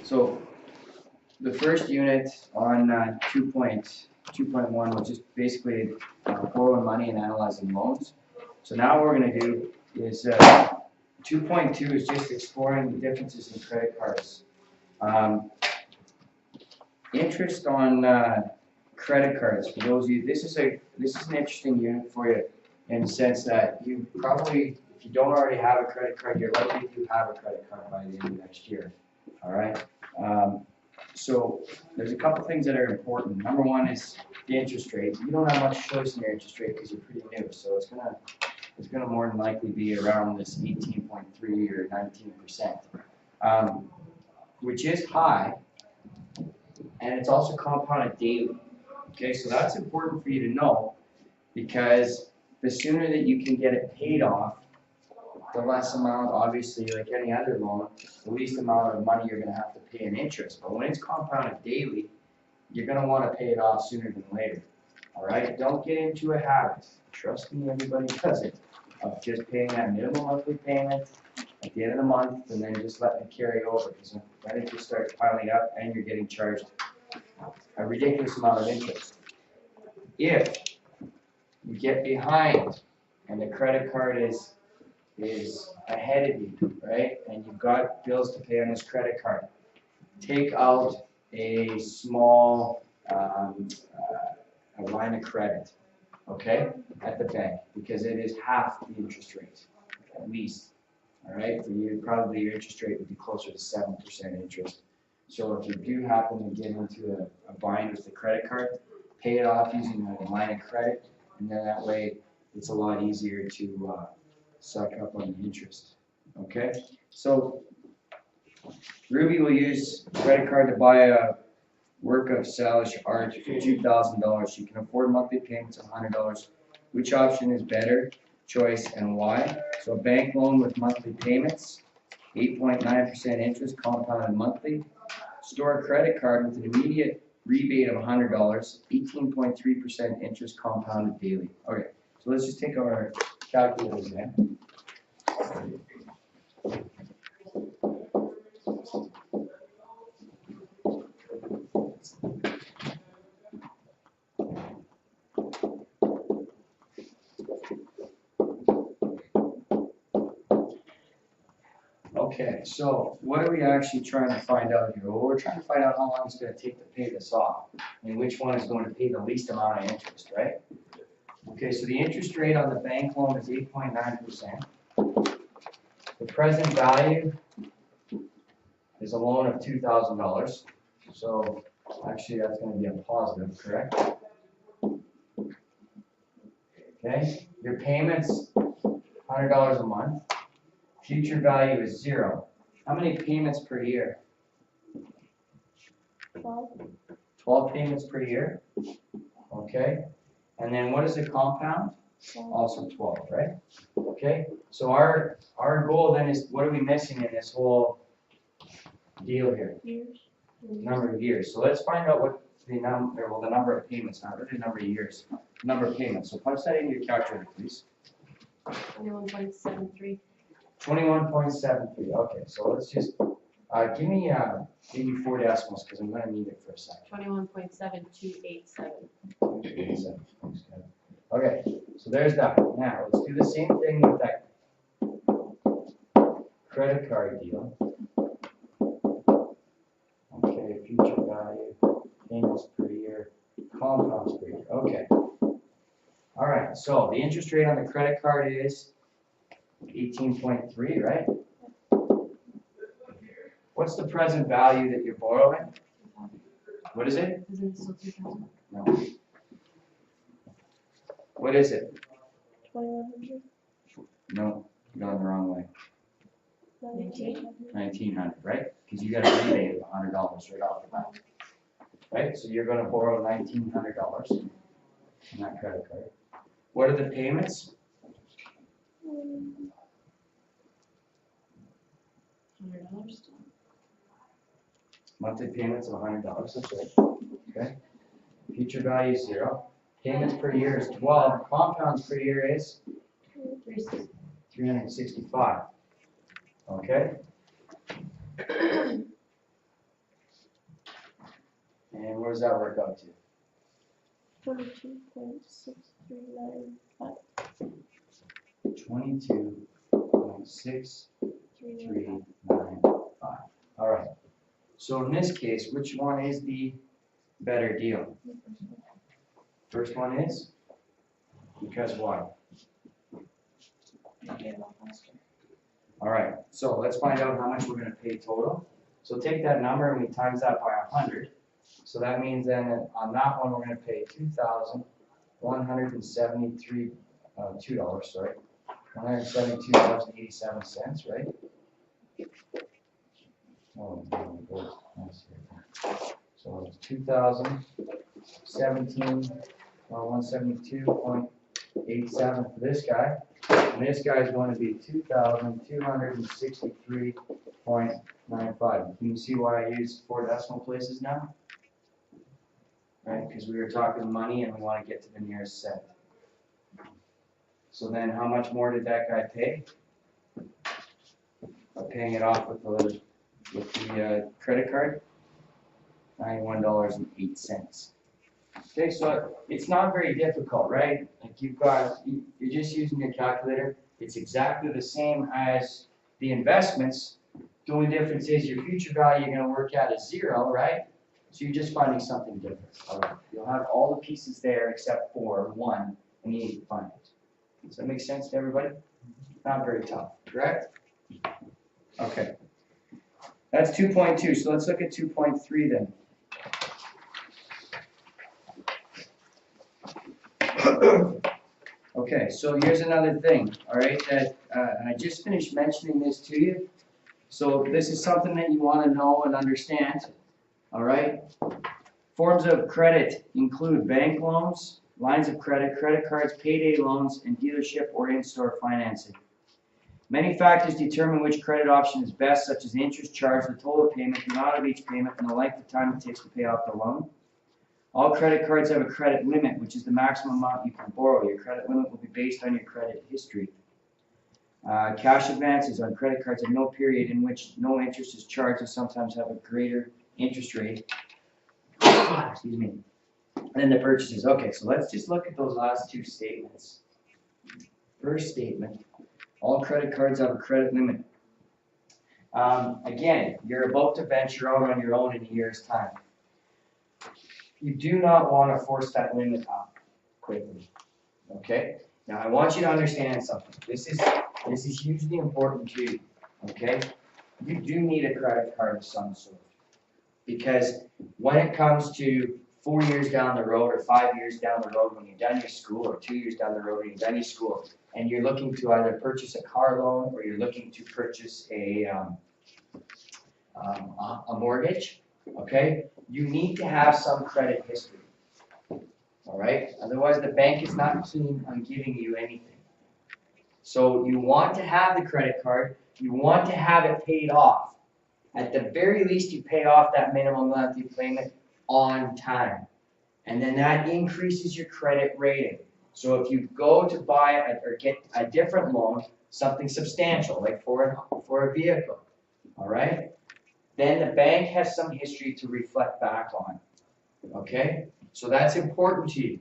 So the first unit on 2.1 was just basically borrowing money and analyzing loans. So now what we're going to do is 2.2 is just exploring the differences in credit cards. Interest on credit cards. For those of you, this is an interesting unit for you in the sense that you probably, if you don't already have a credit card, you're likely to have a credit card by the end of next year. All right. So there's a couple things that are important. Number one is the interest rate. You don't have much choice in your interest rate because you're pretty new, so it's gonna more than likely be around this 18.3 or 19%, which is high, and it's also compounded daily. Okay, so that's important for you to know because the sooner that you can get it paid off, the less amount, obviously, like any other loan, the least amount of money you're going to have to pay in interest. But when it's compounded daily, you're going to want to pay it off sooner than later. All right? Don't get into a habit. Trust me, everybody does it, of just paying that minimum monthly payment at the end of the month and then just letting it carry over. Because then it just starts piling up and you're getting charged a ridiculous amount of interest. If you get behind and the credit card is ahead of you, right? And you've got bills to pay on this credit card. Take out a small a line of credit, okay, at the bank because it is half the interest rate, at least. All right, for you, probably your interest rate would be closer to 7% interest. So if you do happen to get into a bind with the credit card, pay it off using a line of credit, and then that way it's a lot easier to suck up on the interest. Okay, so Ruby will use credit card to buy a work of Salish art for $2,000. She can afford monthly payments of $100. Which option is better? Choice and why? So a bank loan with monthly payments, 8.9% interest compounded monthly. Store a credit card with an immediate rebate of $100, 18.3% interest compounded daily. Okay, so let's just take our calculators then. Okay, so what are we actually trying to find out here? Well, we're trying to find out how long it's going to take to pay this off and which one is going to pay the least amount of interest, right? Okay, so the interest rate on the bank loan is 8.9%. The present value is a loan of $2,000. So actually that's going to be a positive, correct? Okay, your payments, $100 a month. Future value is 0. How many payments per year? 12. 12 payments per year. Okay, and then what is the compound? Also 12, right? Okay, so our goal then is, what are we missing in this whole deal here? Years. Number of years. So let's find out what the number of payments, not really the number of years, number of payments. So punch that into your calculator, please. 21.73. 21.73. Okay, so let's just give me 4 decimals because I'm going to need it for a second. 21.7287. Okay, so there's that. Now let's do the same thing with that credit card deal. Okay, future value, payments per year, compounds per year. Okay. All right, so the interest rate on the credit card is 18.3, right? What's the present value that you're borrowing? What is it? Isn't it still 2,000? No. What is it? 2,100. No, you're going the wrong way. 19. 1,900, right? Because you got a rebate of $100 right off the bat. Right? So you're going to borrow $1,900 on that credit card. What are the payments? $100. Monthly payments of $100, that's right. Okay. Future value is 0. Payments per year is 12. Compounds per year is 365. Okay. And where does that work out to? 22.6395. 22.6395. All right. So in this case, which one is the better deal? First one is? Because why? Get it off faster. All right, so let's find out how much we're gonna pay total. So take that number and we times that by 100. So that means then that on that one, we're gonna pay $2,173, $2, sorry. $172.87, right? Oh, no, that's it. So it's 172.87 for this guy. And this guy is going to be 2,263.95. Can you see why I use 4 decimal places now? Right, because we were talking money and we want to get to the nearest cent. So then how much more did that guy pay? Paying it off with the credit card? $91.08. Okay, so it's not very difficult, right? Like you're just using your calculator. It's exactly the same as the investments. The only difference is your future value you're going to work out is 0, right? So you're just finding something different. All right. You'll have all the pieces there except for one, and you need to find it. Does that make sense to everybody? Not very tough, correct? Okay. That's 2.2. So let's look at 2.3 then. Okay, so here's another thing, all right, that I just finished mentioning this to you. So this is something that you want to know and understand, all right? Forms of credit include bank loans, lines of credit, credit cards, payday loans, and dealership or in-store financing. Many factors determine which credit option is best, such as the interest charge, the total payment, the amount of each payment, and the length of time it takes to pay off the loan. All credit cards have a credit limit, which is the maximum amount you can borrow. Your credit limit will be based on your credit history. Cash advances on credit cards have no period in which no interest is charged and sometimes have a greater interest rate. Excuse me. And the purchases. Okay, so let's just look at those last 2 statements. First statement, all credit cards have a credit limit. Again, you're about to venture out on your own in a year's time. You do not want to force that limit up quickly, okay? Now I want you to understand something. This is hugely important to you, okay? You do need a credit card of some sort, because when it comes to 4 years down the road or 5 years down the road when you're done your school, or 2 years down the road when you're done your school, and you're looking to either purchase a car loan or you're looking to purchase a mortgage, okay? You need to have some credit history, all right? Otherwise, the bank is not keen on giving you anything. So you want to have the credit card. You want to have it paid off. At the very least, you pay off that minimum monthly payment on time. And then that increases your credit rating. So if you go to buy or get a different loan, something substantial, like for a vehicle, all right? Then the bank has some history to reflect back on, okay? So that's important to you.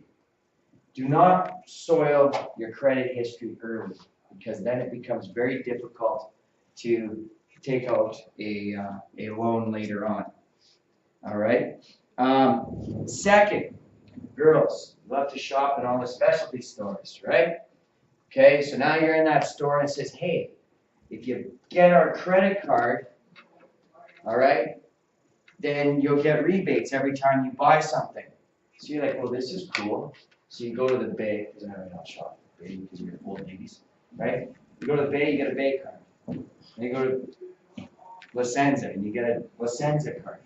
Do not soil your credit history early, because then it becomes very difficult to take out a loan later on, all right? Second, girls love to shop at all the specialty stores, right? Okay, so now you're in that store and it says, hey, if you get our credit card, all right, then you'll get rebates every time you buy something. So you're like, well, this is cool. So you go to the Bay, because I'm not shop at the Bay because you're old ladies, right? You go to the Bay, you get a Bay card. Then you go to La Senza, and you get a La Senza card,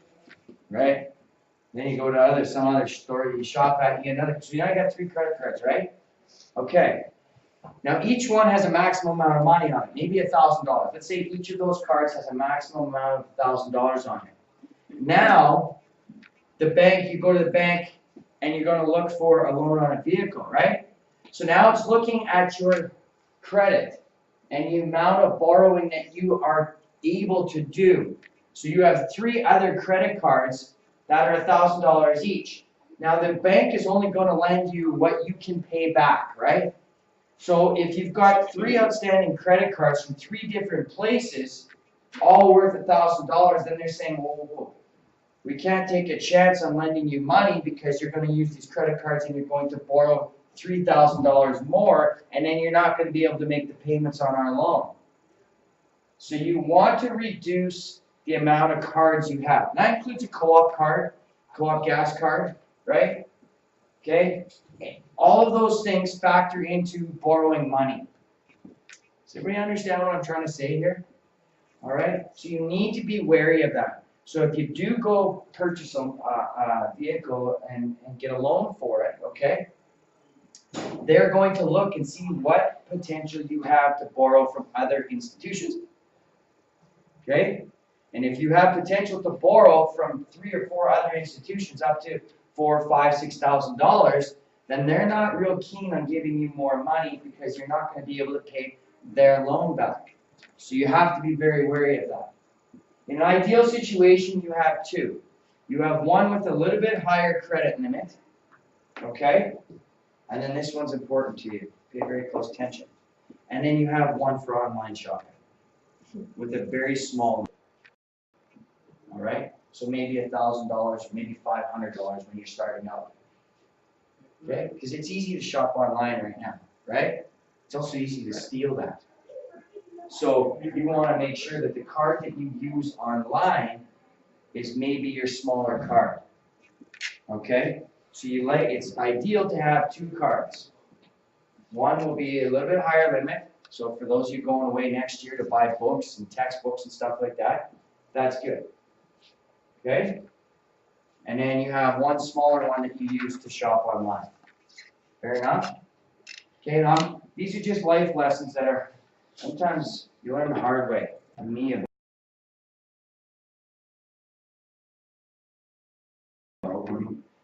right? Then you go to some other store you shop at, you get another. So now you got 3 credit cards, right? Okay. Now each one has a maximum amount of money on it, maybe $1,000. Let's say each of those cards has a maximum amount of $1,000 on it. Now, the bank, you go to the bank and you're going to look for a loan on a vehicle, right? So now it's looking at your credit and the amount of borrowing that you are able to do. So you have 3 other credit cards that are $1,000 each. Now the bank is only gonna lend you what you can pay back, right? So if you've got 3 outstanding credit cards from 3 different places, all worth $1,000, then they're saying, whoa, we can't take a chance on lending you money because you're gonna use these credit cards and you're going to borrow $3,000 more, and then you're not gonna be able to make the payments on our loan. So you want to reduce the amount of cards you have. And that includes a co-op card, co-op gas card, right? Okay? All of those things factor into borrowing money. Does everybody understand what I'm trying to say here? All right? So you need to be wary of that. So if you do go purchase a vehicle and get a loan for it, okay? They're going to look and see what potential you have to borrow from other institutions. Okay? And if you have potential to borrow from 3 or 4 other institutions up to $4,000, $5,000, $6,000, then they're not real keen on giving you more money because you're not going to be able to pay their loan back. So you have to be very wary of that. In an ideal situation, you have 2. You have one with a little bit higher credit limit, okay? And then this one's important to you. Pay very close attention. And then you have one for online shopping with a very small, all right? So maybe $1,000, maybe $500 when you're starting out. Okay? Because it's easy to shop online right now, right? It's also easy to steal that. So you want to make sure that the card that you use online is maybe your smaller card. Okay? So it's ideal to have 2 cards. One will be a little bit higher limit. So for those of you going away next year to buy books and textbooks and stuff like that, that's good. Okay? And then you have one smaller one that you use to shop online. Fair enough? Okay, now these are just life lessons that are sometimes you learn the hard way. And me,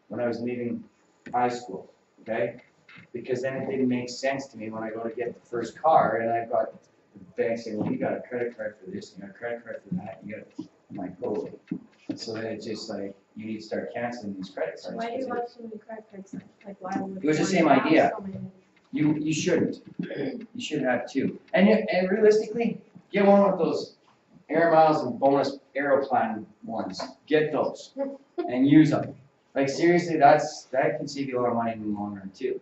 when I was leaving high school, okay? Because then it didn't make sense to me when I go to get the first car and I've got the bank saying, well, you got a credit card for this, you got a credit card for that, you got, I'm like, oh. So then it's just like, you need to start canceling these credit cards. Why do you want so many credit cards? Like, why would It was the you same want to have idea. so many? You shouldn't. You should have 2. And realistically, get one with those air miles and bonus Aeroplan ones. Get those and use them. Like seriously, that can save you a lot of money in the long run too.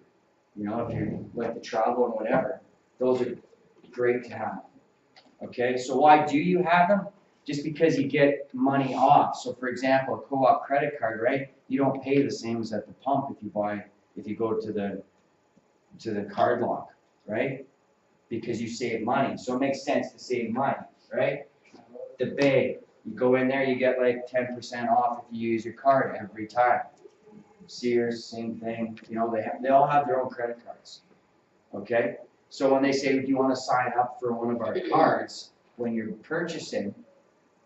You know, if you like to travel and whatever, those are great to have. Okay, so why do you have them? Just because you get money off. So for example, a co-op credit card, right? You don't pay the same as at the pump if you go to the card lock, right? Because you save money. So it makes sense to save money, right? The Bay, you go in there, you get like 10% off if you use your card every time. Sears, same thing. You know, they all have their own credit cards. Okay? So when they say, do you want to sign up for one of our cards when you're purchasing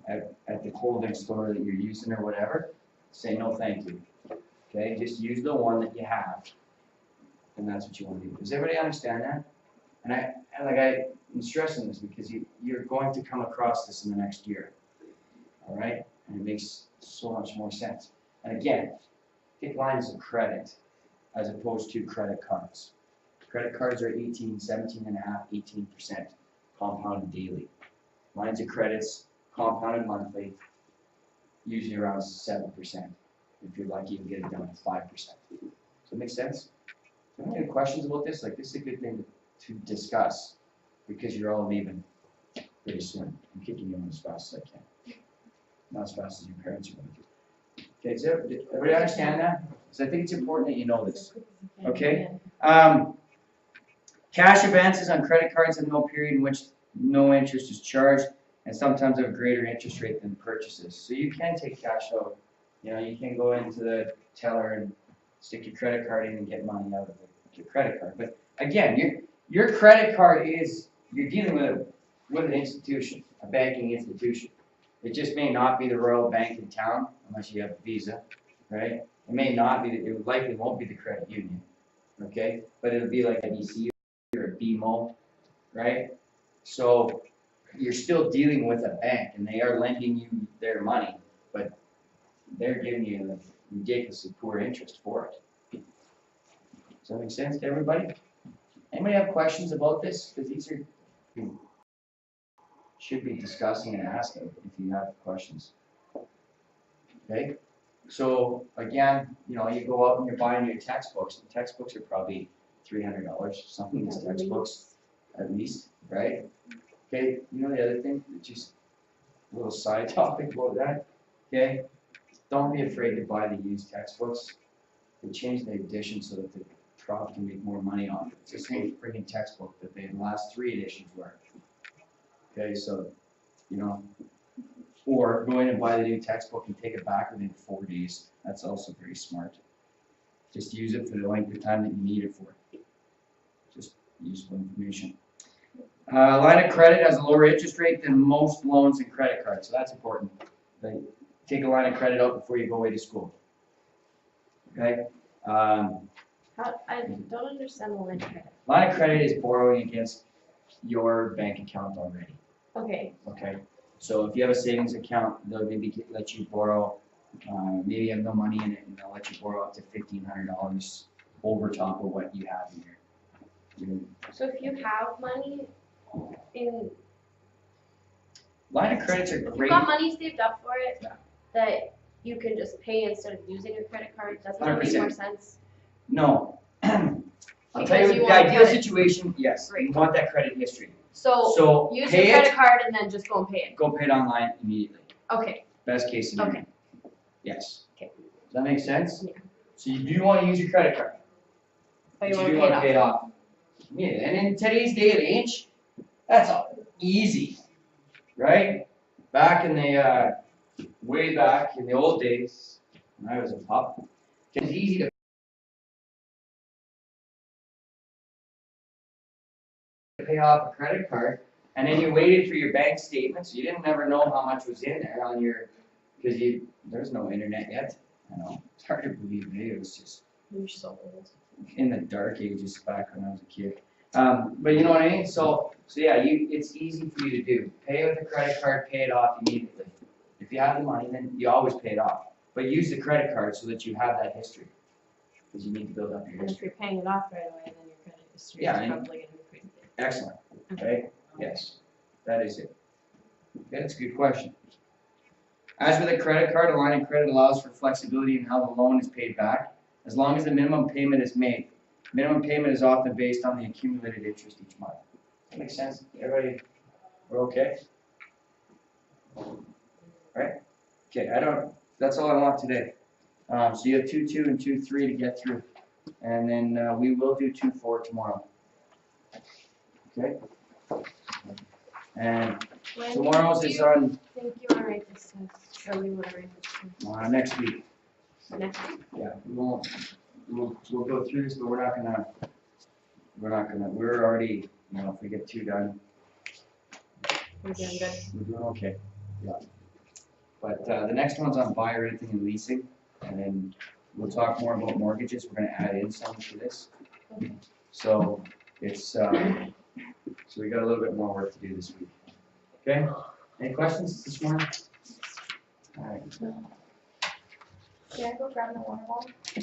at the clothing store that you're using or whatever, say no thank you. Okay? Just use the one that you have. And that's what you want to do. Does everybody understand that? And I'm stressing this because you're going to come across this in the next year. All right? And it makes so much more sense. And again, take lines of credit as opposed to credit cards. Credit cards are 18% compounded daily. Lines of credits compounded monthly, usually around 7%. If you're lucky, you'll get it down to 5%. Does that make sense? Do you have any questions about this? Like, this is a good thing to discuss because you're all leaving pretty soon. I'm kicking you on as fast as I can. Not as fast as your parents are going to. Okay, does everybody understand that? Because I think it's important that you know this. Okay? Cash advances on credit cards have no period in which no interest is charged and sometimes have a greater interest rate than purchases. So you can take cash out. You know, you can go into the teller and stick your credit card in and get money out of your credit card. But again, your credit card you're dealing with an institution, a banking institution. It just may not be the Royal Bank in town, unless you have a Visa, right? It may not be, it likely won't be the credit union, okay? But it'll be like a BC or a BMO, right? So you're still dealing with a bank, and they are lending you their money, but they're giving you ridiculously poor interest for it. Does that make sense to everybody? Anybody have questions about this? Because these are, you should be discussing and asking if you have questions. Okay, so again, you know, you go out and you're buying your textbooks. The textbooks are probably $300, something as textbooks, at least, right? Okay, you know the other thing, just a little side topic about that, okay? Don't be afraid to buy the used textbooks. They changed the edition so that the prof can make more money off it. It's the same freaking textbook that the last 3 editions were. Okay, so, you know, or go in and buy the new textbook and take it back within 4 days. That's also very smart. Just use it for the length of time that you need it for. Just useful information. Line of credit has a lower interest rate than most loans and credit cards, so that's important. Like, take a line of credit out before you go away to school. Okay? I don't understand the line of credit. Line of credit is borrowing against your bank account already. Okay, Okay? So if you have a savings account, they'll maybe let you borrow, maybe you have no money in it, and they'll let you borrow up to $1,500 over top of what you have in your so if you have money in, line of credits are if you've great. got money saved up for it, Yeah. that you can just pay instead of using a credit card, doesn't that make 100%. more sense? No. I'll tell Because you you the want ideal credit. situation, yes, you Right. want that credit history. So, So use your pay credit it, card and then just go and pay it. go pay it online immediately. Okay, Best case scenario. Okay. Yes. Okay. Does that make sense? Yeah. So you do want to use your credit card. but you But wanna do pay it want to off. pay it off. Yeah, and in today's day and age, that's all easy, right? Back in the, way back in the old days, when I was a pup, it was easy to pay off a credit card, and then you waited for your bank statement, so you didn't never know how much was in there on your, because there's no internet yet. I know, it's hard to believe, maybe it was just You're so old. in the dark ages back when I was a kid. But you know what I mean? So yeah, it's easy for you to do. Pay with a credit card, pay it off immediately. If you have the money, then you always pay it off. But use the credit card so that you have that history, because you need to build up your And history. if you're paying it off right away, then your credit history Yeah, is and- probably gonna be pretty good. Excellent, right? Yes, that is it. Okay, that's a good question. As with a credit card, a line of credit allows for flexibility in how the loan is paid back, as long as the minimum payment is made. Minimum payment is often based on the accumulated interest each month. That makes sense? Everybody, we're okay? Right? Okay, that's all I want today. So you have 2-2 and 2-3 to get through. And then we will do 2-4 tomorrow. Okay? And When tomorrow's do is you on think you wanna write this test, or you wanna write this test? next week. Next week? Yeah, we'll go through this, but we're already, you know, if we get 2 done, We're doing good. we're doing okay. Yeah. But the next one's on buy, renting, and leasing, and then we'll talk more about mortgages. We're gonna add in some to this. So it's, so we got a little bit more work to do this week. Okay? Any questions this morning? All right. Can I go grab the water bottle?